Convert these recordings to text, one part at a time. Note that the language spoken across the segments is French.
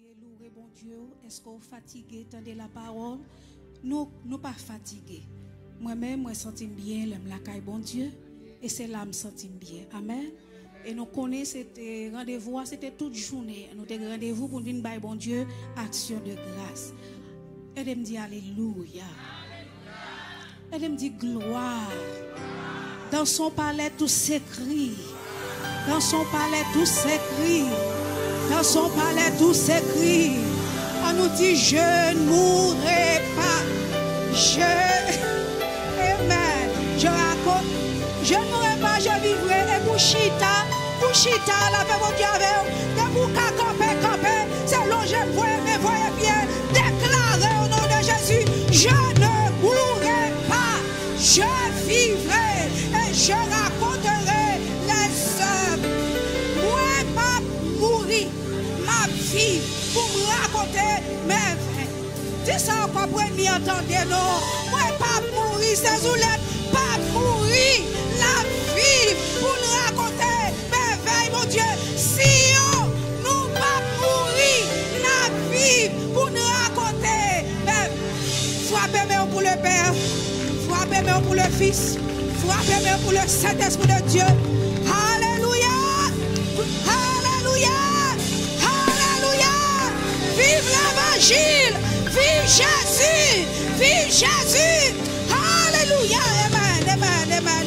prier, louer bon Dieu. Est-ce qu'on est fatigué, tendez la parole? Nous pas fatigués. Moi-même, moi sens bien la caille bon Dieu. Et c'est là que je me sens bien. Amen. Et nous connaissons c'était rendez-vous, c'était toute journée. Nous avons rendez-vous pour venir by bon Dieu, action de grâce. Et de me dire alléluia. Et de me dire gloire. Dans son palais tout s'écrit. Dans son palais tout s'écrit. Dans son palais tout s'écrit. On nous dit je ne mourrai pas. Amen. Je raconte. Je ne mourrai pas, je vivrai. Et pour Chita, la paix mon Dieu avec vous. De pour camper, c'est long, je vois, mais voyez bien, déclarer au nom de Jésus, je ne mourrai pas, je vivrai et je raconterai les œuvres. Moi, pas mourir, ma vie, pour me raconter mes vies. Dis ça encore pour m'y entendre, non. Moi, pas mourir, c'est Zoulette, pas mourir. La vie pour nous raconter, mais veille mon Dieu, si nous pas mourir, la vie pour nous raconter, mais frappez-moi pour le Père, frappez-moi pour le Fils, frappez-moi pour le Saint-Esprit de Dieu. Alléluia, alléluia, alléluia, vive l'évangile, vive Jésus, vive Jésus, alléluia.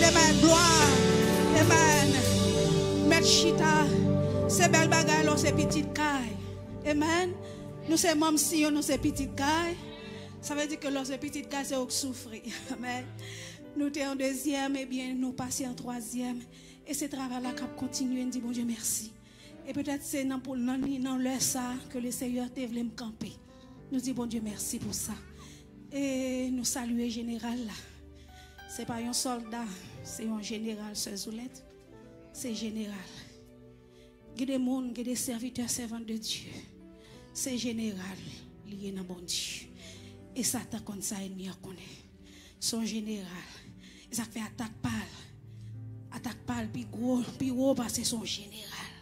Amen, gloire, amen. Maître Chita, c'est belle bagaille, là, c'est petite caille. Amen. Nous, c'est même si nous, c'est petite caille. Ça veut dire que là, c'est petite caille, c'est au souffrir. Amen. Nous sommes en deuxième, et bien, nous passons en troisième. Et ce travail-là, qui continue, nous dit, bon Dieu, merci. Et peut-être c'est dans le ça que le Seigneur t'a voulu me camper. Nous dit, bon Dieu, merci pour ça. Et nous saluons général là. Ce n'est pas un soldat, c'est un général, ce Zoulette. C'est général. Il y a des gens, il y a des serviteurs, servants de Dieu. C'est général, lié dans bon Dieu. Et Satan, comme ça, il n'y a connaît. Son général. Il a fait attaque pâle. Attaque pâle, puis gros, parce que c'est son général.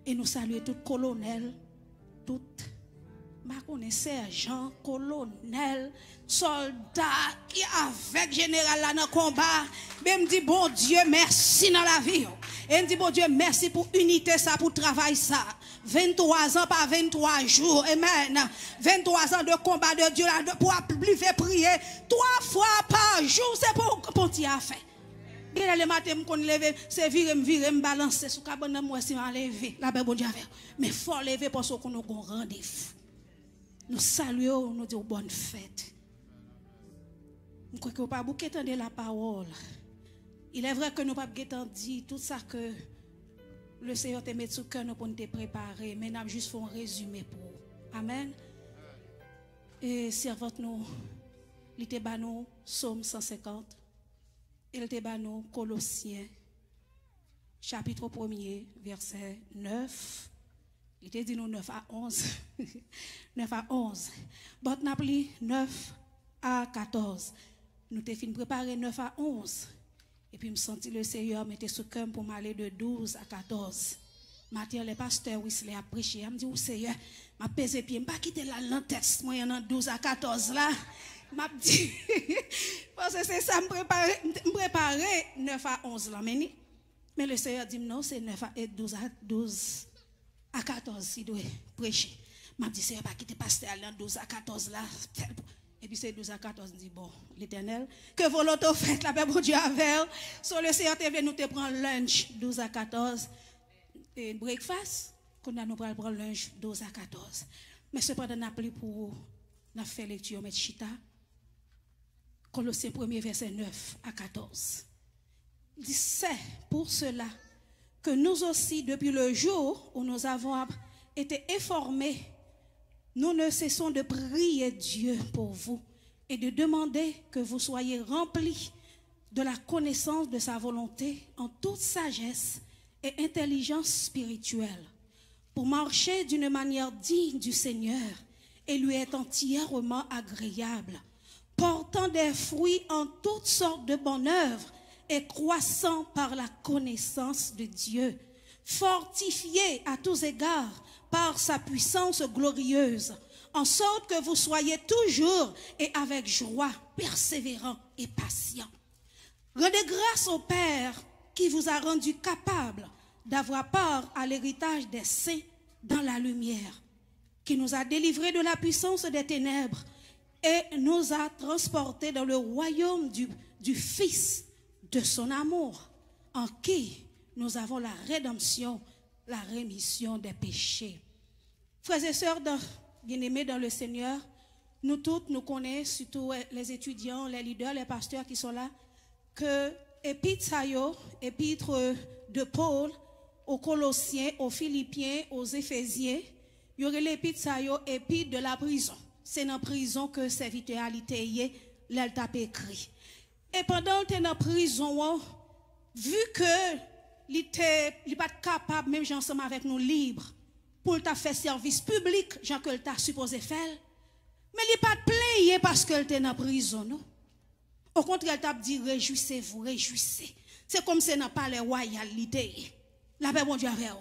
Et nous saluons tout colonel, tout. Je sergent, colonel, soldat qui avec général là dans le combat. Mais me dit bon Dieu merci dans la vie. Et me dit bon Dieu merci pour unité ça, pour travail ça. 23 ans par 23 jours. Amen. 23 ans de combat de Dieu là, pour appeler prier 3 fois par jour. C'est pour petit à faire. Et le matin, je me lever, c'est virer, me balancer sous cabane, moi si je lever. La paix bon Dieu avec. Mais il faut lever parce qu'on a un rendez-vous. Nous saluons, nous disons bonne fête. Je crois que nous ne pouvons pas entendre la parole. Il est vrai que nous ne pouvons pas dire tout ça que le Seigneur te met sous cœur pour nous préparer. Mais nous avons juste fait un résumé pour vous. Amen. Et servante nous, il était nous Psaume 150. Il était nous Colossiens, chapitre 1er, verset 9. Il était dit nous 9 à 11. 9 à 11. Bon, nous avons 9 à 14. Nous avons fini préparer 9 à 11. Et puis, je me sentis le Seigneur mettait ce cœur pour m'aller de 12 à 14. Matin, le pasteur Wesley a prêché. Il me dit, oh Seigneur, je vais peser pied. Je ne vais pas quitter la lentesse. Moi, il y en a 12 à 14 là. Je dit, parce que c'est ça, je préparer 9 à 11 là. Mais le Seigneur dit, non, c'est 9 à 12 à 14, si doit prêcher. Je me dis, c'est pas quitter pasteur dans 12 à 14 là. Et puis c'est 12 à 14, je dis, bon, l'Éternel, que volonté faite, la paix pour Dieu avec. Sur le Seigneur TV, nous te prendre lunch 12 à 14. Et breakfast, qu'on a nous prendre lunch 12 à 14. Mais cependant, on a appelé pour nous faire lecture, M. Chita. Colossiens 1er, verset 9 à 14. Il dit, c'est pour cela que nous aussi, depuis le jour où nous avons été informés, nous ne cessons de prier Dieu pour vous et de demander que vous soyez remplis de la connaissance de sa volonté en toute sagesse et intelligence spirituelle, pour marcher d'une manière digne du Seigneur et lui être entièrement agréable, portant des fruits en toutes sortes de bonnes œuvres et croissant par la connaissance de Dieu, fortifié à tous égards par sa puissance glorieuse, en sorte que vous soyez toujours et avec joie, persévérants et patients. Rendez grâce au Père qui vous a rendu capable d'avoir part à l'héritage des saints dans la lumière, qui nous a délivrés de la puissance des ténèbres et nous a transportés dans le royaume du Fils de son amour, en qui nous avons la rédemption, la rémission des péchés. Frères et sœurs bien-aimés dans le Seigneur, nous toutes nous connaissons, surtout les étudiants, les leaders, les pasteurs qui sont là, que épître de Paul aux Colossiens, aux Philippiens, aux Éphésiens, il y aurait l'épître de la prison. C'est dans la prison que serviteur a été, l'elle t'a écrit. Et pendant que tu es dans la prison, vu que il n'est pas capable, même ensemble avec nous libres, pour t'a faire service public, Jean que t'a supposé faire, mais il n'est pas plaigné parce qu'elle était dans la prison, non? Au contraire, elle t'a dit, réjouissez-vous, réjouissez. C'est comme si elle n'a pas les royalités. La paix, bon Dieu, avec vous.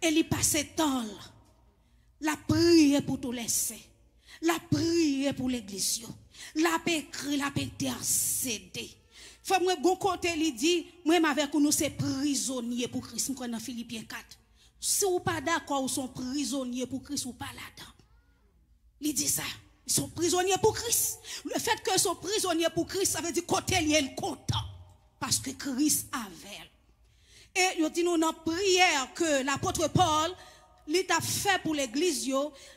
Et il passe temps, la prière pour tous les saints, la prière pour l'église, la paix écrit, la paix intercédée. Faut moi bon côté il dit moi avec nous c'est prisonnier pour Christ nous dans Philippiens 4. Si vous pas d'accord ou sont prisonniers pour Christ ou pas là-dedans. Il dit ça, ils sont prisonniers pour Christ. Le fait que ils sont prisonniers pour Christ ça veut dire côté il est content parce que Christ avait. Et il dit nous dans prière que l'apôtre Paul il t'a fait pour l'église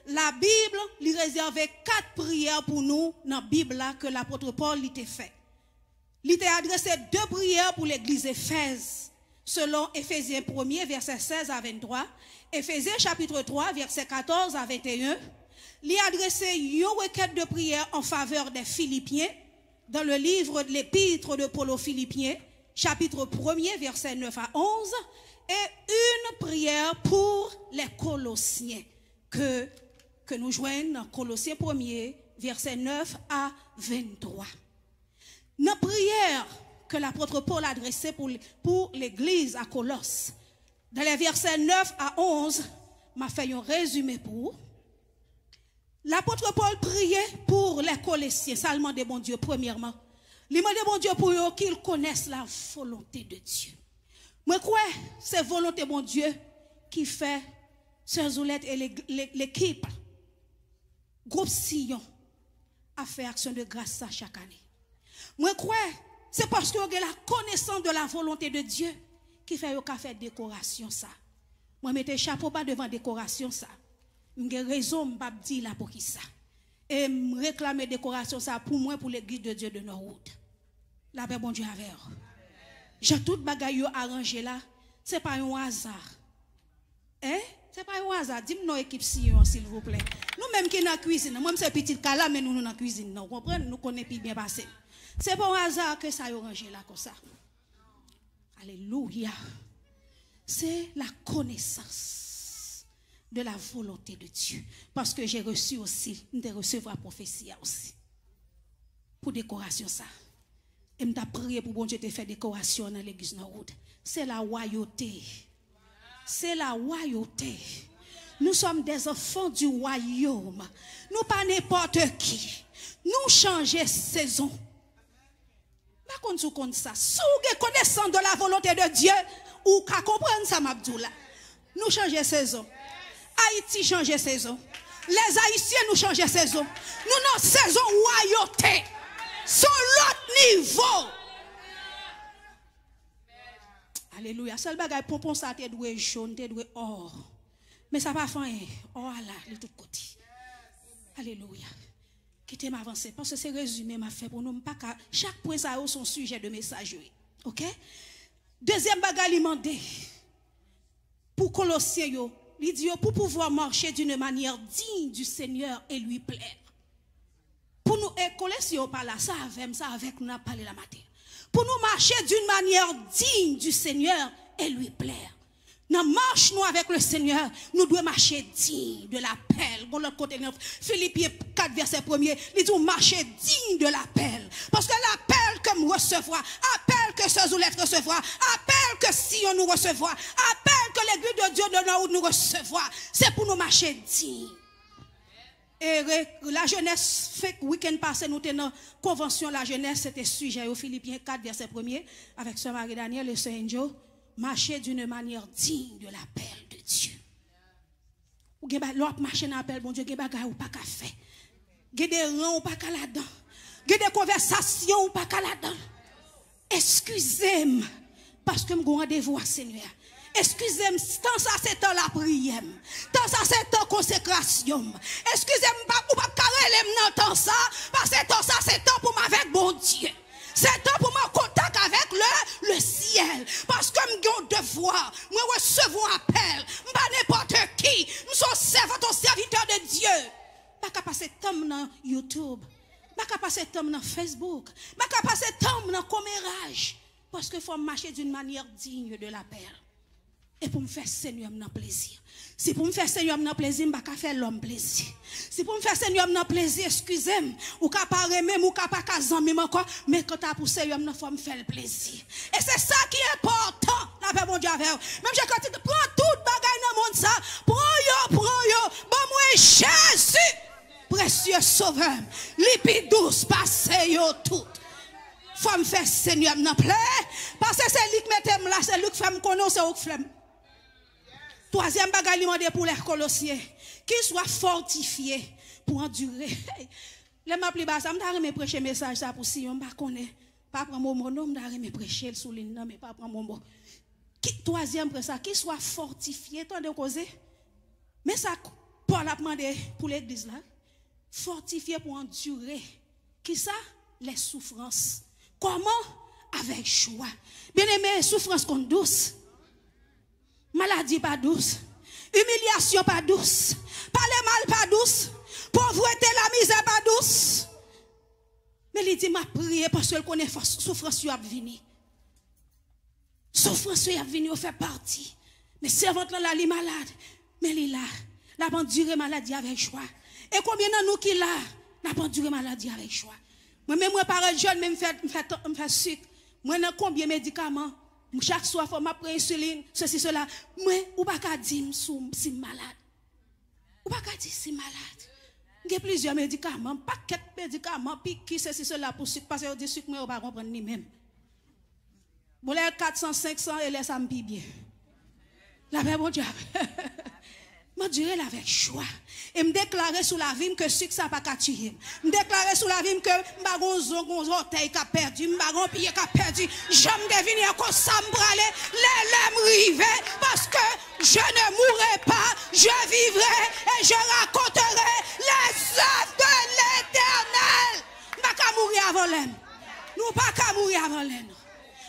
la Bible lui réservait 4 prières pour nous dans la Bible là que l'apôtre Paul lui t'a fait. Il t'a adressé 2 prières pour l'église Éphèse, selon Éphésiens 1er, verset 16 à 23, Éphésiens chapitre 3, verset 14 à 21. Il a adressé une requête de prière en faveur des Philippiens, dans le livre de l'épître de Paul aux Philippiens, chapitre 1er, verset 9 à 11, et une prière pour les Colossiens, que nous joignons dans Colossiens 1er, verset 9 à 23. Dans la prière que l'apôtre Paul a adressée pour l'église à Colosse, dans les versets 9 à 11, m'a fait un résumé pour. L'apôtre Paul priait pour les Colossiens, ça demande bon Dieu premièrement. Il demande bon Dieu pour eux qu'ils connaissent la volonté de Dieu. Moi quoi, c'est volonté bon Dieu qui fait Sœur Zoulette et l'équipe groupe Sillon a fait action de grâce ça chaque année. Moi crois c'est parce que vous avez la connaissance de la volonté de Dieu qui fait que faire décoration ça. Moi mettez chapeau pas devant décoration ça. J'ai raison m'pa dire là pour qui ça. Et me réclamer décoration ça pour moi pour l'église de Dieu de Norwood. La paix bon Dieu avec vous. J'ai tout bagaille arrangé là, c'est pas un hasard. Hein? C'est pas un hasard. Dis-moi nos équipe Sion s'il vous plaît. Nous même qui dans la cuisine, moi c'est petite cala mais nous dans la cuisine, non comprenez, nous connaissons bien passer. C'est pas un hasard que ça a rangé là comme ça. Alléluia. C'est la connaissance de la volonté de Dieu. Parce que j'ai reçu aussi, je recevoir prophétie aussi. Pour décoration ça. Et je prié pour bon Dieu te faire décoration dans l'église Norwood. C'est la royauté. C'est la royauté. Nous sommes des enfants du royaume. Nous pas n'importe qui. Nous changer saison. Pas qu'on ça. Si vous connaissez de la volonté de Dieu, ou qu'à comprendre ça, Mabdoula. Nous changer saison. Haïti change saison. Les Haïtiens nous changent saison. Nous dans saison royauté. Sur l'autre niveau. Alléluia. Seul bagay pompon ça te doué jaune, te doué or. Mais ça va faire or là, de tout côté. Alléluia. Quittez m'avancer parce que c'est résumé m'a fait pour nous pas chaque point ça a son sujet de message. OK? Deuxième bagay il mandé pour Colossiens yo, il dit pour pouvoir marcher d'une manière digne du Seigneur et lui plaire. Pour nous Colossiens pas là, ça avec nous n'a parlé la matin. Pour nous marcher d'une manière digne du Seigneur et lui plaire. Dans marche nous avec le Seigneur, nous devons marcher digne de l'appel. Bon l'autre côté Philippiens 4 verset 1er, il dit marcher digne de l'appel. Parce que l'appel que que me recevoir, appelle que ce zoulette recevoir, appelle que si on nous recevoir, appelle que l'église de Dieu de nous recevoir. C'est pour nous marcher digne. Et la jeunesse, fait week-end passé, nous étions dans la convention, la jeunesse, c'était sujet au Philippiens 4, verset 1er, avec Sœur Marie-Daniel et Sœur Angel, marcher d'une manière digne de l'appel de Dieu. Ou l'autre marcher dans l'appel, bon Dieu, ou pas qu'à faire. Des rangs ou pas qu'à là-dedans. Des conversations ou pas qu'à là-dedans. Excusez-moi, parce que je me rendez-vous à Seigneur. Excusez-moi, tant ça c'est temps la prière. Tant ça c'est temps consécration. Excusez-moi, ou pas carrer dans temps ça, parce que temps ça c'est temps pour m'avec bon Dieu. C'est temps pour mon contact avec le ciel. Parce que je suis devoir, moi recevoir appel. Je pas n'importe qui. Je suis serviteur de Dieu. Je ne peux pas passer temps dans YouTube. Je ne peux pas passer temps dans Facebook. Je ne peux pas passer temps dans le commérage. Parce qu'il faut marcher d'une manière digne de l'appel. Et pour me faire Seigneur dans plaisir. Si pour me faire Seigneur dans plaisir, je ne peux pas faire l'homme plaisir. Si pour me faire Seigneur dans plaisir, excusez-moi, ou pas parler même, ou pas caser même encore, mais quand tu as pour Seigneur, il faut me faire le plaisir. Et c'est ça qui est important, la paix mon Dieu avec vous. Même si quand tu prends tout bagaille dans le monde, ça, prends yo, bon moi Jésus, précieux sauveur, lipi douce, passez yo tout. Faut me faire Seigneur dans plaisir, parce que c'est lui qui mette là, c'est lui qui fait me connaître, c'est lui qui fait. Troisième bagage demandé pour les Colossiens, qu'ils soient fortifiés pour endurer. Les m'a plus bas, ça me me prêcher message ça pour si on pas connaît, pas prendre mon nom, me prêcher le souligne mais pas prendre mon mot. Troisième pour ça, qu'ils soient fortifiés, tant de causer. Mais ça Paul a demandé pour l'église là, fortifiés pour endurer. Qui ça? Les souffrances. Comment? Avec joie. Bien aimé, souffrance qu'on douce. Maladie pas douce. Humiliation pas douce. Parler mal pas douce. Pauvreté, la misère pas douce. Mais il dit, m'a prié parce qu'il connaît souffrance qui a venu. Souffrance qui a venu, fait partie. Mais servante là, elle est malade. Mais elle est là. La pendure maladie avec joie. Et combien de nous qui là, la pendure maladie avec joie. Moi-même, moi, par jeune, me fait sucre. Moi, dans combien de médicaments? Chaque soir, il faut m'apprendre insuline, ceci, cela. Moi, ou pas qu'à dire si malade. Ou pas qu'à dire si malade. Il y a plusieurs médicaments, paquet de médicaments, puis qui ceci, cela pour sucre, parce que vous dites sucre, mais vous ne pas comprendre ni même. Bon, les 400, 500, et les ça me bien. La paix, mon diable. Je dirais avec joie. Et me déclarer sous la vie que sucre ça pas qu'à tuer. Me déclarer sous la vie que m'bagon orteil qu'a perdu, m'bagon pied qu'a perdu. J'aime devenir comme ça m'braler, les river parce que je ne mourrai pas, je vivrai et je raconterai les œuvres de l'Éternel. Pas qu'à mourir avant l'aime. Nous pas qu'à mourir avant l'aime.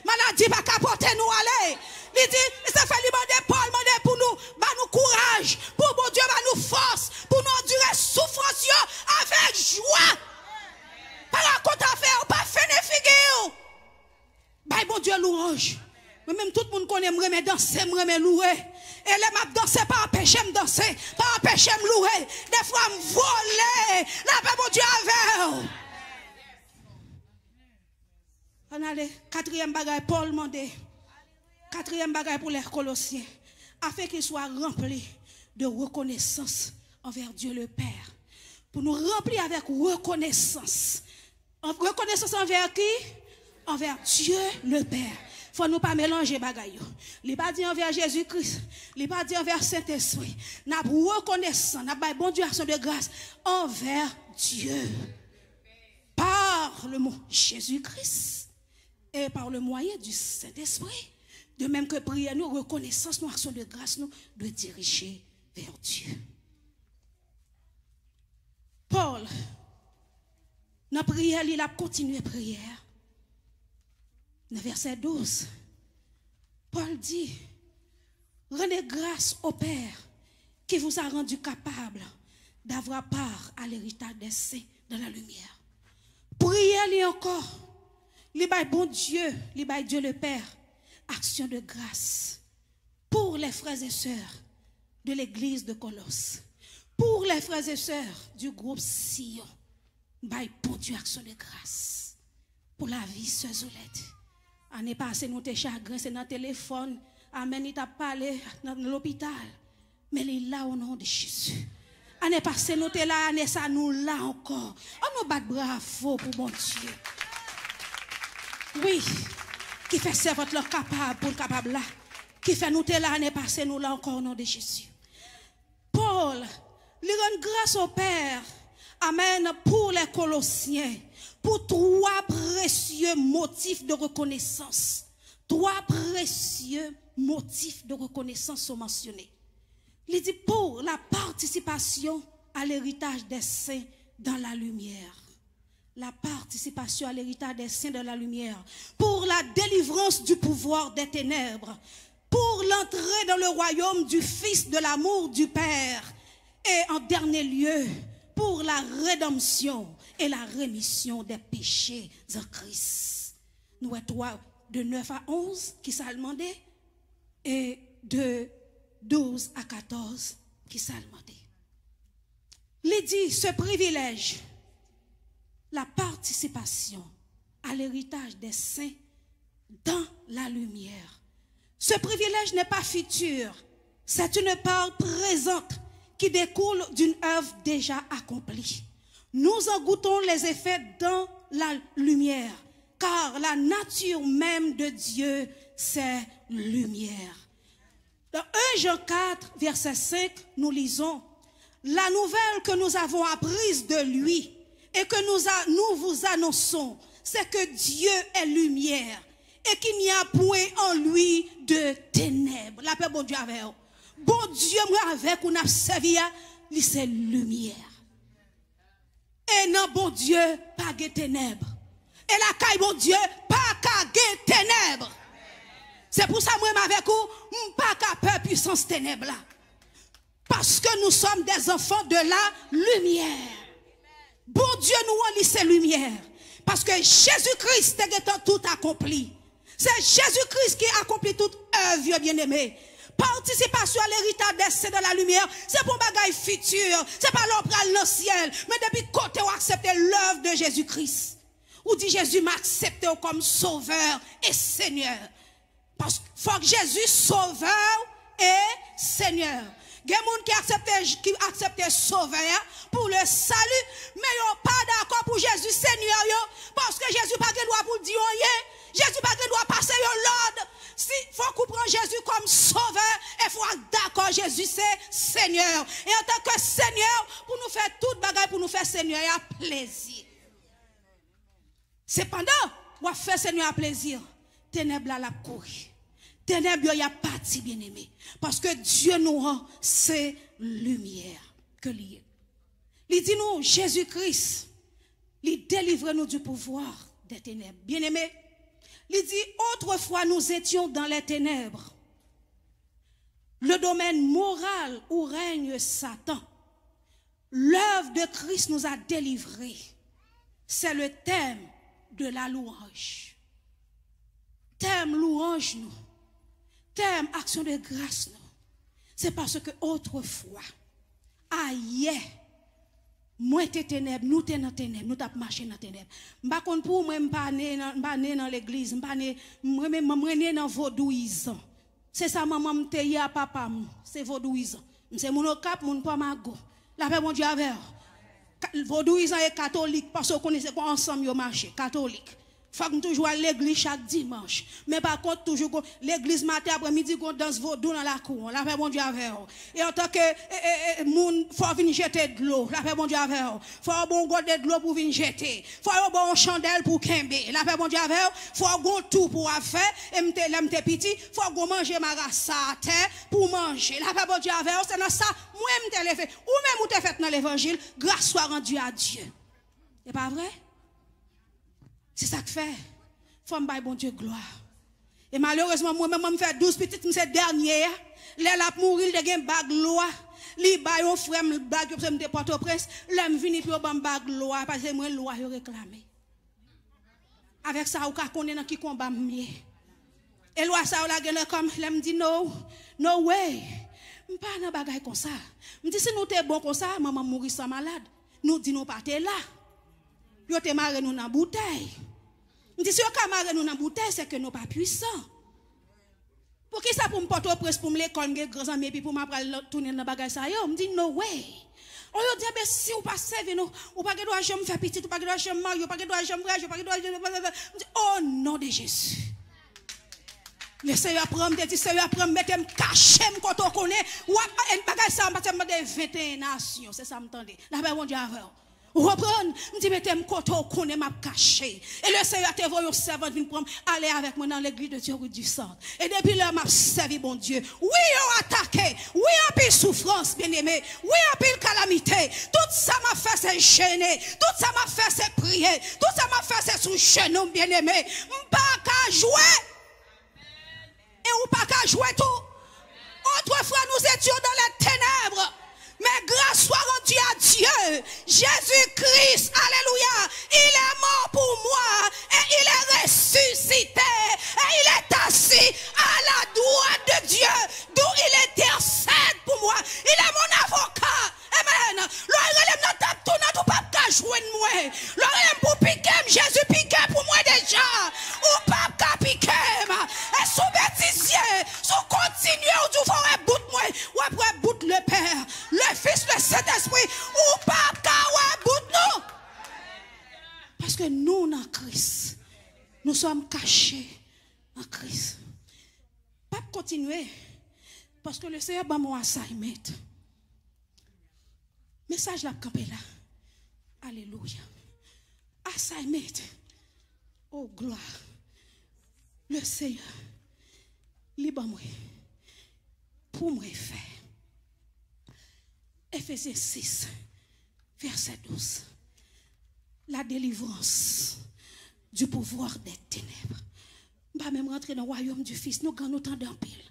Maladie pas qu'à porter nous aller. Il dit, ça fait demander Paul, demander pour nous, bah nous courage, pour bon Dieu, bah nous force, pour nous endurer souffrance avec joie. Pas la compte à faire, pas faire des figures. Bah bon Dieu louange. Même tout le monde connaît, me remet danser, me remet louer. Et les m'a danser, pas empêcher me danser, pas empêcher me louer. Des fois me voler. Là, bah bon Dieu avec. On a le quatrième bagage, Paul demandait. Quatrième bagage pour les Colossiens, afin qu'ils soient remplis de reconnaissance envers Dieu le Père. Pour nous remplir avec reconnaissance. Reconnaissance envers qui? Envers Dieu le Père. Il ne faut nous pas mélanger bagaille. Il n'est pas dit envers Jésus-Christ. Il n'est pas dit envers Saint-Esprit. Nous avons reconnaissance, nous avons bon Dieu action de grâce envers Dieu. Par le mot Jésus-Christ et par le moyen du Saint-Esprit. De même que prière, nous, reconnaissance, nous, action de grâce, nous, de diriger vers Dieu. Paul, dans la prière, il a continué prière. Dans verset 12, Paul dit, rendez grâce au Père qui vous a rendu capable d'avoir part à l'héritage des saints dans la lumière. Priez lui encore, lui bail bon Dieu, lui bail Dieu le Père. Action de grâce pour les frères et sœurs de l'église de Colosse, pour les frères et sœurs du groupe Sion. By bon Dieu, action de grâce. pour la vie, sœur Zoulette. Année passée, nous t'es chagrin, c'est dans le téléphone. Amen, il t'a parlé dans l'hôpital. Mais il est là au nom de Jésus. Année passée, nous t'es là, année ça, nous là encore. On nous bat bravo pour mon Dieu. Oui, qui fait servir leur capable pour le capable là. Qui fait nous t'es là, année passée, nous là encore au nom de Jésus. Paul, lui rend grâce au Père. Amen, pour les Colossiens. Pour 3 précieux motifs de reconnaissance. 3 précieux motifs de reconnaissance sont mentionnés. Il dit pour la participation à l'héritage des saints dans la lumière. La participation à l'héritage des saints dans la lumière. Pour la délivrance du pouvoir des ténèbres. Pour l'entrée dans le royaume du Fils de l'amour du Père. Et en dernier lieu, pour la rédemption et la rémission des péchés en Christ. Nous avons 3 de 9 à 11 qui s'est demandé et de 12 à 14 qui s'est demandé. Il dit ce privilège, la participation à l'héritage des saints dans la lumière. Ce privilège n'est pas futur, c'est une part présente qui découle d'une œuvre déjà accomplie. Nous en goûtons les effets dans la lumière, car la nature même de Dieu, c'est lumière. Dans 1 Jean 4, verset 5, nous lisons « La nouvelle que nous avons apprise de lui et que nous vous annonçons, c'est que Dieu est lumière et qu'il n'y a point en lui de ténèbres. » La paix, bon Dieu avec vous. Bon Dieu, moi avec vous, n'a servi à lui, c'est lumière. Et non, bon Dieu, pas de ténèbres. Et la caille, bon Dieu, pas de ténèbres. C'est pour ça que moi avec vous, pas qu'à peur puissance ténèbres là. Parce que nous sommes des enfants de la lumière. Bon Dieu, nous en c'est lumière. Parce que Jésus-Christ est tout accompli. C'est Jésus-Christ qui accomplit toute œuvre, bien-aimé. Participation à l'héritage des saints de la lumière, c'est pour bagaille futur, c'est pas l'ombre dans le ciel, mais depuis côté où accepter l'œuvre de Jésus-Christ. Ou dit Jésus m'a accepté comme sauveur et Seigneur. Parce qu'il faut que Jésus sauveur et Seigneur. Il y a des gens qui acceptent sauveur pour le salut, mais ils ne sont pas d'accord pour Jésus Seigneur, parce que Jésus n'a pas le droit pour dire Jésus n'a pas le droit de passer l'ordre. Il faut comprendre Jésus comme sauveur, il faut être d'accord, Jésus c'est Seigneur. Et en tant que Seigneur, pour nous faire toute bagaille, pour nous faire Seigneur à plaisir. Cependant, on va faire Seigneur à plaisir. Ténèbres à la cour. Ténèbres, il y a parti, bien-aimé. Parce que Dieu nous rend, c'est lumière que lié. Il dit nous, Jésus-Christ, il délivre nous du pouvoir des ténèbres. Bien-aimé, il dit, autrefois nous étions dans les ténèbres. Le domaine moral où règne Satan. L'œuvre de Christ nous a délivrés. C'est le thème de la louange. Thème louange nous. Thème action de grâce nous. C'est parce que autrefois, aïe, moi t'es ténèbres, nous t'es dans ténèbres, nous t'as marché dans ténèbres. M'pa kon pour moi m'pa né dans l'église, m'pa né dans vaudouisant. C'est ça maman m'te ya papa, c'est vaudouisant. C'est mon cap, mon pas mago. La paix mon Dieu avec. Vaudouisant et catholique parce qu'on connaît quoi ensemble yo marché, catholique. Faut que toujours à l'église chaque dimanche. Mais par contre, toujours l'église matin après-midi, qu'on danse vaudou dans la cour. La paix, bon Dieu, avec vous. Et en tant que moun, faut venir jeter de l'eau. La paix, bon Dieu, avec vous. Faut un bon goût de l'eau pour venir jeter. Faut un bon chandelle pour kembe. La paix, bon Dieu, avec vous. Faut un bon tout pour faire. Et m'te petit. Faut un manger ma race à terre pour manger. La paix, bon Dieu, avec vous. C'est dans ça, moi, m'te levé. Ou même ou te fait dans l'évangile, grâce soit rendue à Dieu. C'est pas vrai? C'est ça que fait. Faut me bailler bon Dieu gloire. Et malheureusement, moi-même, je fais 12 petites, c'est dernier. Les la mourir, les gen bag loi. Li baille on frère, bag que me porte au prince. L'homme vini puis on bag loi parce que moi loi yo réclamer. Avec ça, ou ka connaît dans qui combat mieux. Et loi ça la gen comme l'homme dit no way. M'pas nan bagay comme ça. M'dit si nous t'es bon comme ça, maman mourir sans malade. Nous dit nous pas t'es là. Yo te marre nous dans bouteille. Je dis, si vous camarades nous dans bouteille, c'est que nous pas puissants. Pour qui ça pour me porter au presse pour me l'école, mes grands amis, puis pour m'apprendre tourner dans le bagage ça, yo, me dit, no way. On lui dit, mais si vous pas servir nous, ou pas que doit jamais faire petit, ou pas que doit jamais marier, ou pas que doit jamais voyager, ou pas que doit jamais. Oh, nom de Jésus. Le Seigneur prend, me dit, Seigneur prend, mettez me cacher, me quand on connaît, ou un bagage ça, me dit 21 nations, c'est ça, m'entendez. Là, ben, mon Dieu, avant. Ou reprendre, me dit, mettez me quand on connaît, m'a caché. Et le Seigneur te voit, un servant vient prendre, aller avec moi dans l'église de Dieu du centre. Et depuis là, m'a servi, bon Dieu. Oui, on attaqué. Oui, en pile souffrance, bien aimé. Oui, en pile calamité. Tout ça m'a fait, c'est gêner. Tout ça m'a fait, c'est prier. Tout ça m'a fait, c'est sous genou, bien aimé. M'pas qu'à jouer. Et ou pas qu'à jouer tout. Autrefois, nous étions dans les ténèbres. Mais grâce soit rendue à Dieu. Jésus-Christ, alléluia, il est mort pour moi et il est ressuscité et il est assis à la droite de Dieu, d'où il intercède pour moi. Il est mon avocat. Amen. L'oreille n'a pas tout pas jouer de moi. L'oreille pour piquer, Jésus piqué pour moi déjà. Ou pas qu'à piquer. Et sous bêtisier, sous continuer, ou tout faire bout de moi. Ou après bout le Père, le Fils, le Saint-Esprit. Ou pas qu'à bout nous. Parce que nous, en Christ, nous sommes cachés en Christ. Pas continuer. Parce que le Seigneur va mon assignment. Message la campé là. Alléluia. Assignment. Oh gloire. Le Seigneur. Libre moi. Pour moi faire. Ephésiens 6, verset 12. La délivrance du pouvoir des ténèbres. Je ne vais pas même rentrer dans le royaume du Fils. Nous gagnons autant d'un pile.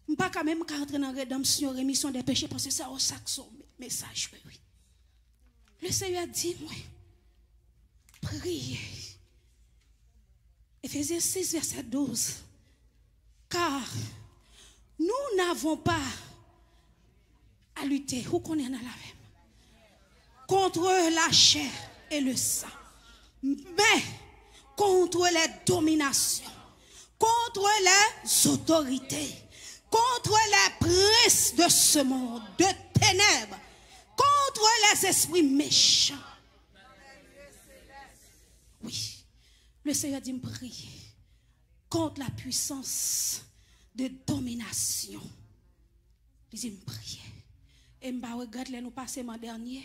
Je ne vais pas même rentrer dans la rédemption, rémission des péchés, parce que c'est au saxon message. Oui. Le Seigneur dit, moi, priez. Ephésiens 6, verset 12. Car nous n'avons pas à lutter, où qu'on est dans la même, contre la chair et le sang, mais contre les dominations, contre les autorités, contre les princes de ce monde, de ténèbres, contre les esprits méchants. Oui, le Seigneur dit me prier contre la puissance de domination. Il dit me prier. Et je regarde les nous passer mon dernier.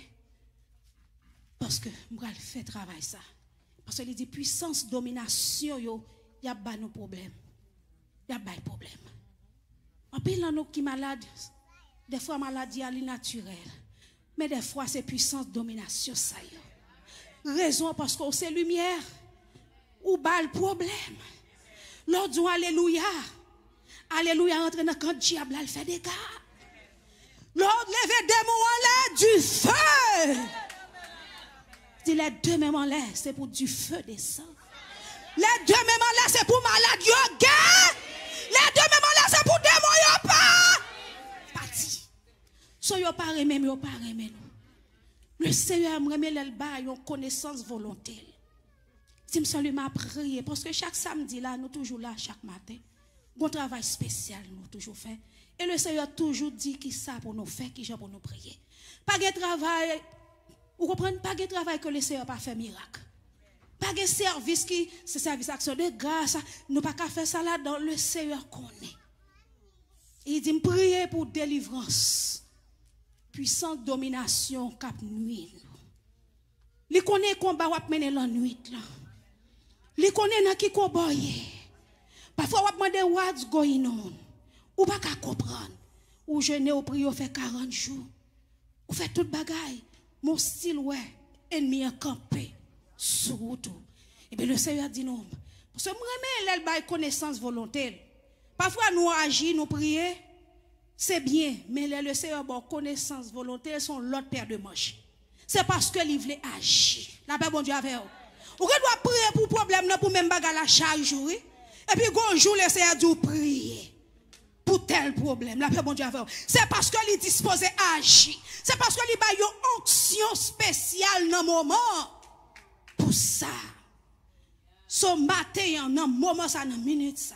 Parce que je vais faire travail ça. Parce qu'il dit puissance, domination, il y a pas nos problèmes. Il y a pas de problème. En pile, nous qui malades, des fois maladie à naturelle. Mais des fois c'est puissance, domination, ça y est. Raison parce que c'est lumière. Ou bas le problème. L'autre alléluia. Alléluia, entre dans le camp diable, elle fait des gars. L'ordre lever des mots en l'air du feu. Dis les deux mêmes en l'air, c'est pour du feu descend. Les deux mêmes en l'air, c'est pour malade yo guerre. Les deux mêmes en l'air, c'est pour démon yo pas. Parti. So yo pas remet, yo pas remet nous. Le Seigneur me remet le bas, yon connaissance volontaire. Si me seulement prier, parce que chaque samedi là, nous toujours là, chaque matin. Bon travail spécial, nous toujours fait. Et le Seigneur toujours dit qui ça pour nous faire, qui ça pour nous prier. Pas de travail, vous comprenez, pas de travail que le Seigneur pas fait miracle. Pas de service qui, c'est service action de grâce, nous pas qu'à faire ça là dans le Seigneur connaît. Il dit prier pour délivrance, puissante domination cap nuit. Il connaît combat ou mener la nuit là. Il connaît dans qui combat. Parfois on demander what's going on. Ou pas qu'à comprendre. Ou jeûner au prier, ou fait 40 jours. Ou fait toute bagaille. Mon style, ouais, ennemi a campé. Surtout. Et bien le Seigneur dit non. Parce que moi, elle connaissance volontaire. Parfois nous agissons, nous prions. C'est bien. Mais le Seigneur a connaissance volontaire, sont l'autre paire de manches. C'est parce que il voulait agir. La paix bon Dieu avec vous. Ou qu'on doit prier pour problème, pour même bagaille la charge. Et puis, un jour, le Seigneur dit prier. Pour tel problème, la paix bon Dieu avec vous. C'est parce que il disposé à agir. C'est parce que il a une onction spéciale dans le moment. Pour ça, son matin, dans moment ça, dans minute ça.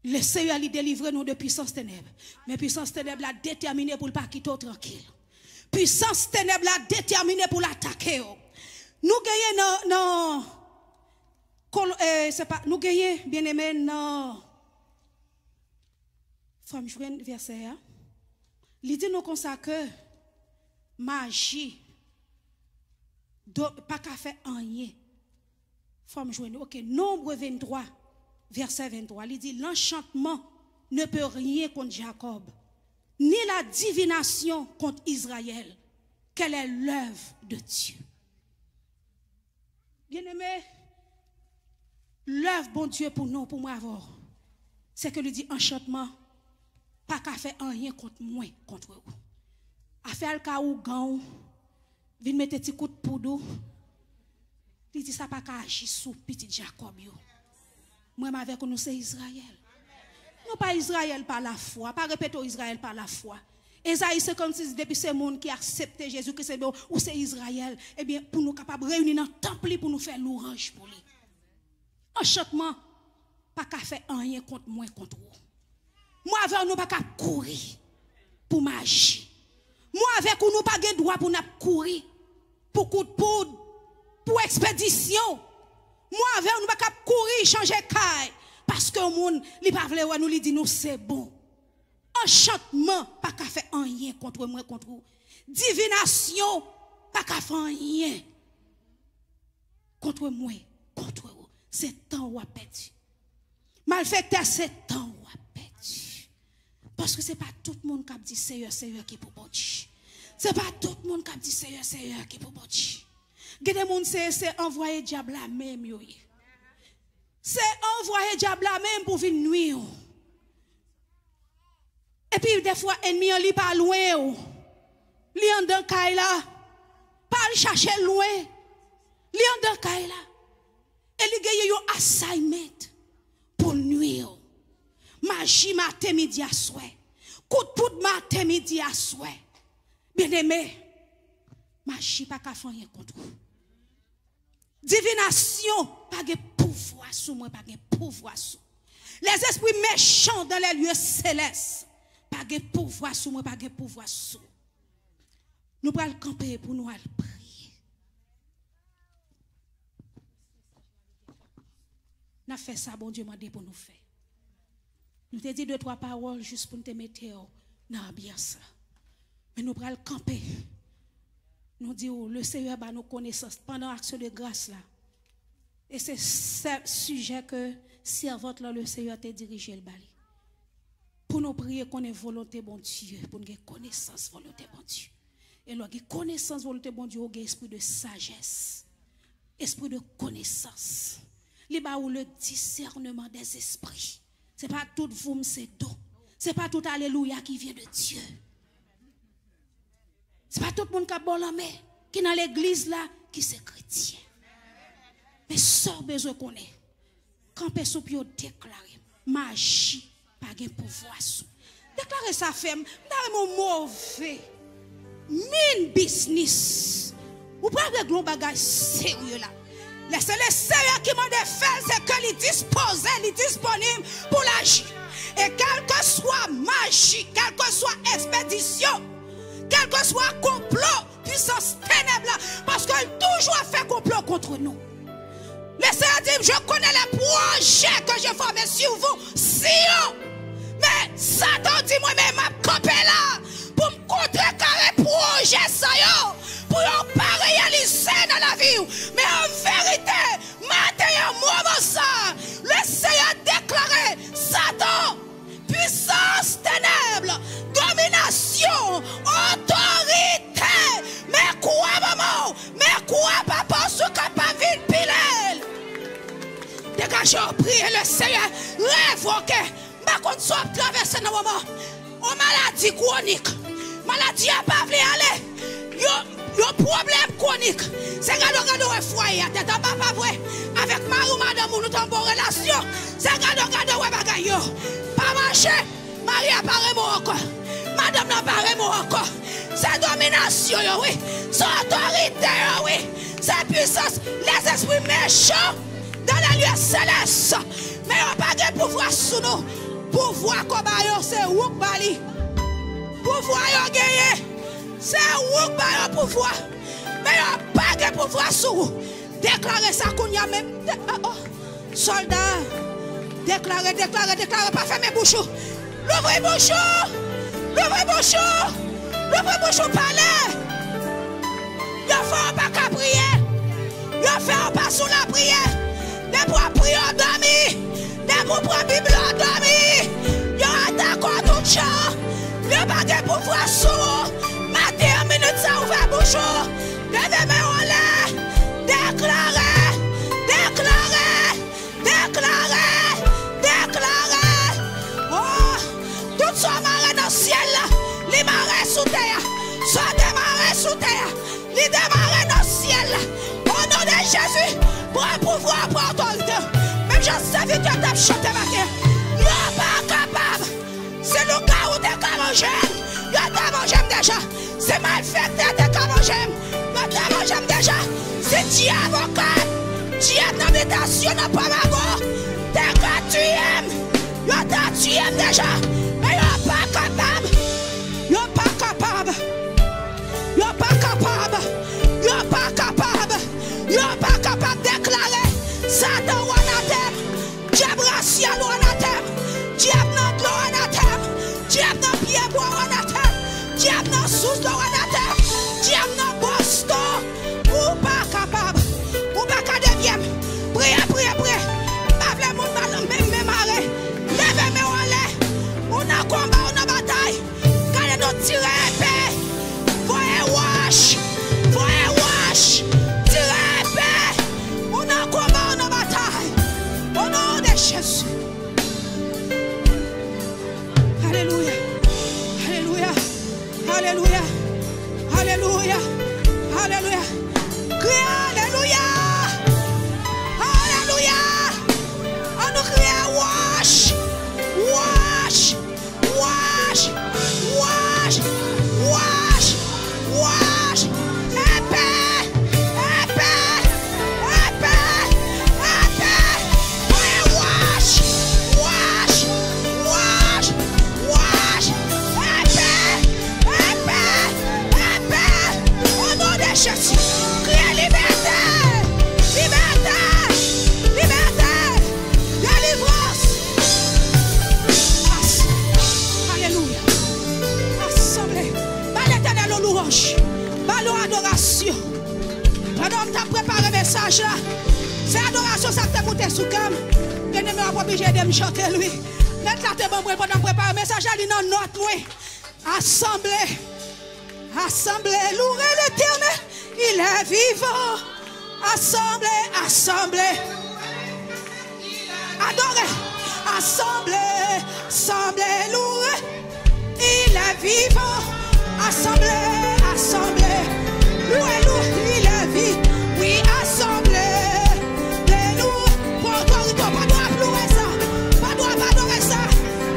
Le Seigneur lui délivre nous de puissance ténèbres. Mais puissance ténèbres l'a déterminé pour ne pas quitter tranquille. Puissance ténèbres l'a déterminé pour l'attaquer. Nous gagnons c'est pas nous gagnons bien aimé non. Faut me jouer verset hein. Il dit nous comme ça que magie pas qu'à faire rien. Faut me jouer OK, Nombre 23 verset 23, il dit l'enchantement ne peut rien contre Jacob, ni la divination contre Israël. Quelle est l'œuvre de Dieu? Bien-aimé, l'œuvre bon Dieu pour nous, pour moi avoir, c'est que lui dit enchantement, pas qu'à faire rien contre moi, contre vous. À faire le cas où gang, vient mettre un petit coup de poudre, il dit ça pas qu'à agir sous petit Jacob yo. Moi avec nous c'est Israël. Non pas Israël par la foi, pas répéter Israël par la foi. Esaïe 56 depuis ce monde qui accepte Jésus que c'est ou c'est Israël, eh bien pour nous capables de réunir dans le temple pour nous faire l'orange pour lui. Enchantement pas qu'à faire rien contre moi contre vous. Moi avec nous pas qu'à courir pour magie. Moi avec nous pas de droit pour nous courir pour coup de poudre, pour expédition. Moi avec nous pas qu'à courir changer caille parce que le monde li pas vle nous li dit nous c'est bon. Enchantement pas qu'à faire rien contre moi contre vous. Divination pas qu'à faire rien contre moi contre vous. C'est temps ou a perdu. Malfaiteur c'est temps ou a perdu. Parce que c'est pas tout le monde qui dit Seigneur Seigneur qui pour bon Dieu. C'est pas tout le monde qui dit Seigneur Seigneur qui pour bon Dieu. Gade moun c'est envoyer diable la même yo. C'est envoyer diable la même pour venir nuire. Et puis des fois ennemi li pas loin. Li en dans kay la. Pas chercher loin. Li en dans kay la. Et li gagne yo assignment pour nuire. Magie matin midi à soir. Coup de poudre matin midi à soir. Bien-aimé, magie pas qu'à faire rien contre vous. Divination, pas de pouvoir sur moi, pas de pouvoir sur. Les esprits méchants dans les lieux célestes, pas de pouvoir sur moi, pas de pouvoir sur. Nous allons camper pour nous aller prier. Nous avons fait ça, bon Dieu m'a dit pour nous faire. Nous te dit 2-3 paroles juste pour nous mettre dans l'ambiance. Mais nous allons camper. Nous disons, le Seigneur a nos connaissances pendant l'action de grâce là. Et c'est ce sujet que servante là, le Seigneur t'a dirigé le bali. Pour nous prier qu'on ait volonté bon Dieu, pour nous avoir connaissance volonté bon Dieu. Et nous avons connaissance volonté bon Dieu, nous avons esprit de sagesse, esprit de connaissance. Les bas où le discernement des esprits. C'est pas tout vous c'est don. C'est pas tout alléluia qui vient de Dieu. C'est pas tout le monde qui a bon la main, qui est dans l'église là, qui c'est chrétien. Mais sans besoin qu'on ait. Quand personne peut déclarer, magie, pas de pouvoir. Déclarer ça fait, dans mon mauvais, mine business. Vous prenez des gros bagages sérieux là. Laissez le Seigneur qui m'a fait, c'est que il dispose, il est disponible pour l'agir. Et quelle que soit magie, quelle que soit expédition, quel que soit complot, puissance ténèbres, parce qu'elle toujours fait complot contre nous. Le Seigneur dit, je connais les projets que j'ai formés sur vous, Sion. Mais Satan dit, moi-même, m'a campé là, pour me contrecarrer projet ça yo, pour ne pas réaliser dans la vie. Mais en vérité, maintenant, moment ça, le Seigneur a déclaré, Satan, puissance ténèbres, domination, autorité, mais quoi maman, mais quoi papa, ce qui pas vu pilel. Dégagez, priez le Seigneur, révoquez, mais qu'on soit traversé dans le moment, en maladie chronique, maladie à pas aller, yo problème chronique, c'est gado foyer, tête en pas vrai, avec Marie ou madame, nous avons bonne relation, c'est gado ouais bagaille yo, pas marcher, Marie apparaît moi encore. Madame n'a pas encore. C'est domination, oui. C'est autorité, oui. cette puissance, les esprits méchants dans la lieu céleste. Mais on n'a pas de pouvoir sous nous. Pouvoir comme c'est où bali. Pouvoir yon gagné. C'est où bali pouvoir. Mais on n'a pas de pouvoir sous vous. Déclarez ça qu'on y a même. Soldats. Déclarez, pas fermer bouchou. L'ouvrez bouchou. L'ouvrez bouchou. L'ouvrez bouchou, parlez. Yon fait pas qu'à prier. Yon fait pas sous la prière. Ne pour prier en dormi. Ne pour prendre Bible en dormi. Yon attaque tout champ. Yon pas de pouvoir sous. Matin, en minute, ça ouvre bouchou. Levez-moi en l'air. Déclarez. Déclarez. Déclarez. Déclarez. Oh, tout ça marre dans le ciel là. Les marées sous terre. Soit démarrer sous terre. Les démarrer dans le ciel là. Au nom de Jésus. Pour un pouvoir, pour autorité. Même je savais que tu as chanté ma terre. Tu n'es pas capable. C'est le cas où tu es mangé. Tu as mangé déjà. C'est mal fait que tu as mangé. Tu as mangé déjà. C'est Dieu avocat. Dieu d'habitation n'a pas ma go. Tu es quatrième. Tu es déjà. Mais tu n'es pas capable. Tu n'es pas capable. Tu n'es pas capable. Tu n'es pas capable. Tu n'es pas capable de déclarer. Satan ou anathème. Diable racial ou anathème. Diable dans l'eau anathème. Diable dans pied bois anathème. Diable dans sous l'eau anathème. Diable dans boston. Ou pas capable. Ou pas capable de priez, priez, priez. Pas mon mal, même arrêt. Levez-moi en l'air. On a combat, on a bataille. Quand nous tirons épée. Voyez wash. Voyez wash. Tirez épée. On a combat, on a bataille. Au nom de Jésus. Alléluia. Alléluia. Alléluia. Alléluia. Alléluia. Crie Alléluia. Alléluia. On nous crie wash. Wash. Wash. Wash. Wash. Wash. Épée. Épée. Épée. Épée. Wash. Wash. Wash. Wash. Épée. Épée. Épée. Au nom de Jésus. Criez liberté. Liberté. Liberté. Délivrance. Alléluia. Assemblée. Par l'Éternel aux louanges. Par l'adoration. Pendant que tu as préparé le message là, c'est l'adoration ça que tu as monté sous cam. Je ne suis pas obligé de me chanter lui. Maintenant, tu es bon pendant que préparer le message là, il dans notre moi. Assemblée. Assemblée. Louez l'Éternel. Il est vivant. Assemblée. Assemblée. Adorez. Assemblée. Assemblée. Louez. Il est vivant. Assemblée. Assemblée. Louez, louez. Il est vivant. Oui, assemblée. Louez. Pour autorité, pas droit louer ça. Pas droit adorer ça.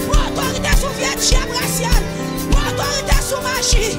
Pour autorité sous vieux chien racial. Pour autorité sous magie.